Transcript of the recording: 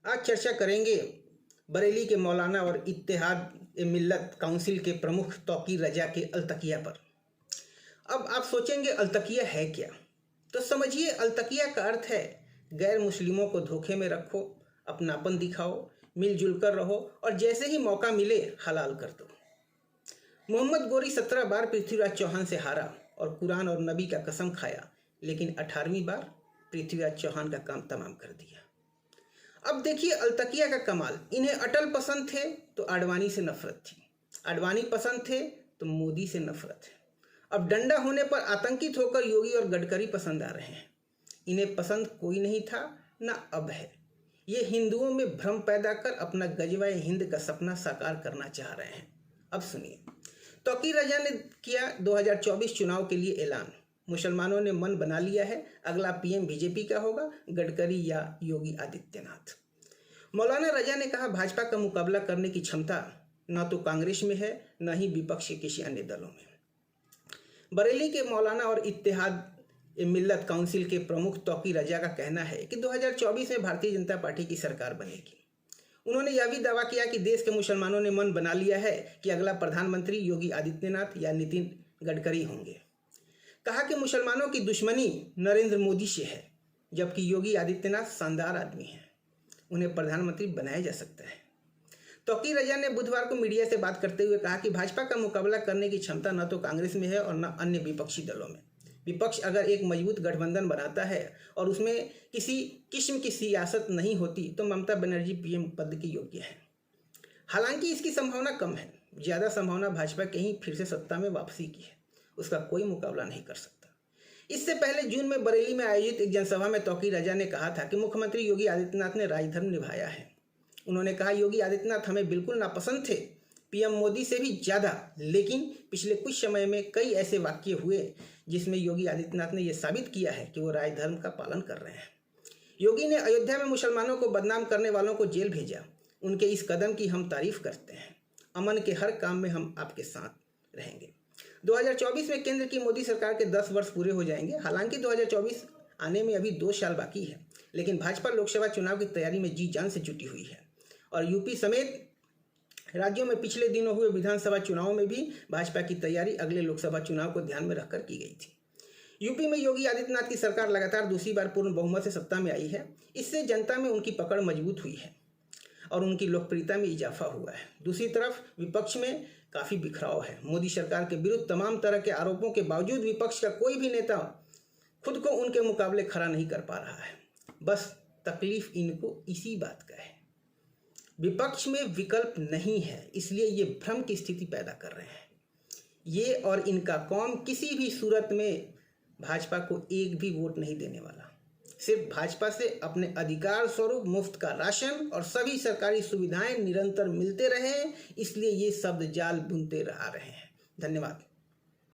आज चर्चा करेंगे बरेली के मौलाना और इत्तेहाद-ए-मिल्लत काउंसिल के प्रमुख तौकीर रजा के अलतकिया पर। अब आप सोचेंगे अलतकिया है क्या? तो समझिए, अलतकिया का अर्थ है गैर मुस्लिमों को धोखे में रखो, अपनापन दिखाओ, मिलजुल कर रहो और जैसे ही मौका मिले हलाल कर दो। मोहम्मद गोरी 17 बार पृथ्वीराज चौहान से हारा और कुरान और नबी का कसम खाया, लेकिन 18वीं बार पृथ्वीराज चौहान का काम तमाम कर दिया। अब देखिए अलतकिया का कमाल, इन्हें अटल पसंद थे तो आडवाणी से नफरत थी, आडवाणी पसंद थे तो मोदी से नफरत है। अब डंडा होने पर आतंकित होकर योगी और गडकरी पसंद आ रहे हैं। इन्हें पसंद कोई नहीं था, ना अब है। ये हिंदुओं में भ्रम पैदा कर अपना गजवाए हिंद का सपना साकार करना चाह रहे हैं। अब सुनिए, तौकीर रजा ने किया 2024 चुनाव के लिए ऐलान। मुसलमानों ने मन बना लिया है, अगला पीएम बीजेपी का होगा, गडकरी या योगी आदित्यनाथ। मौलाना रजा ने कहा, भाजपा का मुकाबला करने की क्षमता न तो कांग्रेस में है, न ही विपक्ष के किसी अन्य दलों में। बरेली के मौलाना और इत्तेहाद-ए-मिल्लत काउंसिल के प्रमुख तौकीर रजा का कहना है कि 2024 में भारतीय जनता पार्टी की सरकार बनेगी। उन्होंने यह भी दावा किया कि देश के मुसलमानों ने मन बना लिया है कि अगला प्रधानमंत्री योगी आदित्यनाथ या नितिन गडकरी होंगे। कहा कि मुसलमानों की दुश्मनी नरेंद्र मोदी से है, जबकि योगी आदित्यनाथ शानदार आदमी हैं, उन्हें प्रधानमंत्री बनाया जा सकता है। तौकीर रजा ने बुधवार को मीडिया से बात करते हुए कहा कि भाजपा का मुकाबला करने की क्षमता न तो कांग्रेस में है और न अन्य विपक्षी दलों में। विपक्ष अगर एक मजबूत गठबंधन बनाता है और उसमें किसी किस्म की सियासत नहीं होती तो ममता बनर्जी पीएम पद की योग्य है। हालांकि इसकी संभावना कम है, ज़्यादा संभावना भाजपा के ही फिर से सत्ता में वापसी की है, उसका कोई मुकाबला नहीं कर सकता। इससे पहले जून में बरेली में आयोजित एक जनसभा में तौकीर रजा ने कहा था कि मुख्यमंत्री योगी आदित्यनाथ ने राजधर्म निभाया है। उन्होंने कहा, योगी आदित्यनाथ हमें बिल्कुल नापसंद थे, पीएम मोदी से भी ज़्यादा, लेकिन पिछले कुछ समय में कई ऐसे वाक्य हुए जिसमें योगी आदित्यनाथ ने यह साबित किया है कि वो राजधर्म का पालन कर रहे हैं। योगी ने अयोध्या में मुसलमानों को बदनाम करने वालों को जेल भेजा। उनके इस कदम की हम तारीफ करते हैं। अमन के हर काम में हम आपके साथ रहेंगे। 2024 में केंद्र की मोदी सरकार के 10 वर्ष पूरे हो जाएंगे। हालांकि 2024 आने में अभी 2 साल बाकी है, लेकिन भाजपा लोकसभा चुनाव की तैयारी में जी जान से जुटी हुई है और यूपी समेत राज्यों में पिछले दिनों हुए विधानसभा चुनावों में भी भाजपा की तैयारी अगले लोकसभा चुनाव को ध्यान में रखकर की गई थी। यूपी में योगी आदित्यनाथ की सरकार लगातार दूसरी बार पूर्ण बहुमत से सत्ता में आई है। इससे जनता में उनकी पकड़ मजबूत हुई है और उनकी लोकप्रियता में इजाफा हुआ है। दूसरी तरफ विपक्ष में काफ़ी बिखराव है। मोदी सरकार के विरुद्ध तमाम तरह के आरोपों के बावजूद विपक्ष का कोई भी नेता खुद को उनके मुकाबले खड़ा नहीं कर पा रहा है। बस तकलीफ इनको इसी बात का है, विपक्ष में विकल्प नहीं है, इसलिए ये भ्रम की स्थिति पैदा कर रहे हैं। ये और इनका कौम किसी भी सूरत में भाजपा को एक भी वोट नहीं देने वाला। सिर्फ भाजपा से अपने अधिकार स्वरूप मुफ्त का राशन और सभी सरकारी सुविधाएं निरंतर मिलते रहे, इसलिए ये शब्द जाल बुनते रह रहे हैं। धन्यवाद।